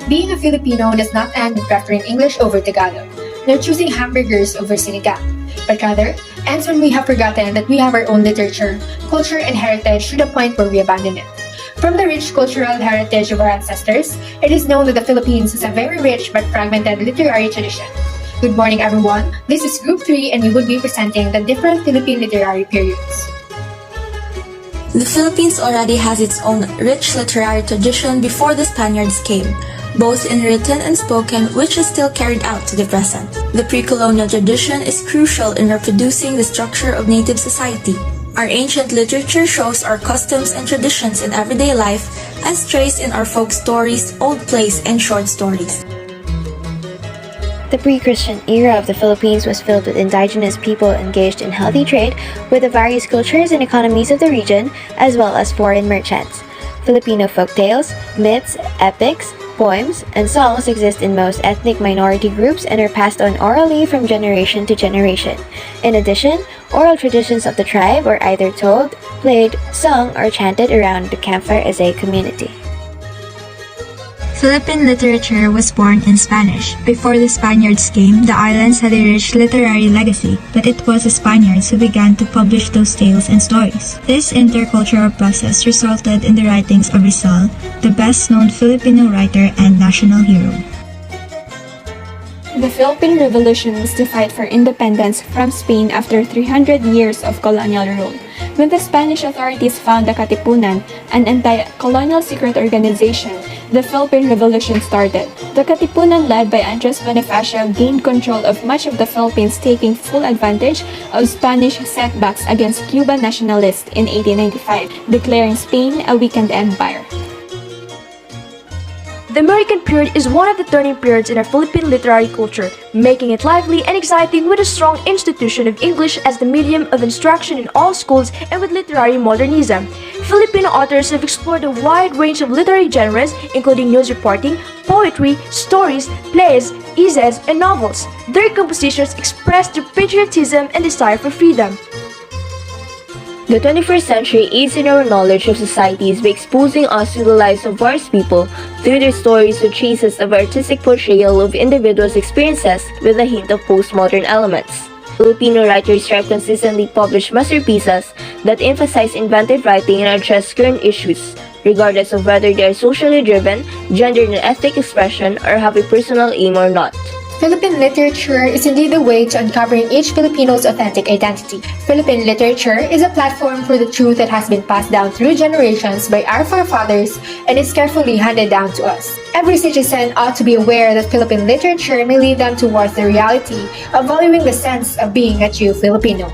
Being a Filipino does not end with preferring English over Tagalog, nor choosing hamburgers over sinigang, but rather ends when we have forgotten that we have our own literature, culture, and heritage to the point where we abandon it. From the rich cultural heritage of our ancestors, it is known that the Philippines has a very rich but fragmented literary tradition. Good morning, everyone. This is Group 3, and we will be presenting the different Philippine literary periods. The Philippines already has its own rich literary tradition before the Spaniards came, both in written and spoken, which is still carried out to the present. The pre-colonial tradition is crucial in reproducing the structure of native society. Our ancient literature shows our customs and traditions in everyday life as traced in our folk stories, old plays, and short stories. The pre-Christian era of the Philippines was filled with indigenous people engaged in healthy trade with the various cultures and economies of the region, as well as foreign merchants. Filipino folktales, myths, epics, poems, and songs exist in most ethnic minority groups and are passed on orally from generation to generation. In addition, oral traditions of the tribe are either told, played, sung, or chanted around the campfire as a community. Philippine literature was born in Spanish. Before the Spaniards came, the islands had a rich literary legacy, but it was the Spaniards who began to publish those tales and stories. This intercultural process resulted in the writings of Rizal, the best-known Filipino writer and national hero. The Philippine Revolution was the fight for independence from Spain after 300 years of colonial rule. When the Spanish authorities found the Katipunan, an anti-colonial secret organization, the Philippine Revolution started. The Katipunan, led by Andres Bonifacio, gained control of much of the Philippines, taking full advantage of Spanish setbacks against Cuban nationalists in 1895, declaring Spain a weakened empire. The American period is one of the turning periods in our Philippine literary culture, making it lively and exciting with a strong institution of English as the medium of instruction in all schools and with literary modernism. Filipino authors have explored a wide range of literary genres, including news reporting, poetry, stories, plays, essays, and novels. Their compositions express their patriotism and desire for freedom. The 21st century aids in our knowledge of societies by exposing us to the lives of various people through their stories with traces of artistic portrayal of individuals' experiences with a hint of postmodern elements. Filipino writers have consistently published masterpieces that emphasize inventive writing and address current issues, regardless of whether they are socially driven, gendered and ethnic expression, or have a personal aim or not. Philippine literature is indeed the way to uncovering each Filipino's authentic identity. Philippine literature is a platform for the truth that has been passed down through generations by our forefathers and is carefully handed down to us. Every citizen ought to be aware that Philippine literature may lead them towards the reality of valuing the sense of being a true Filipino.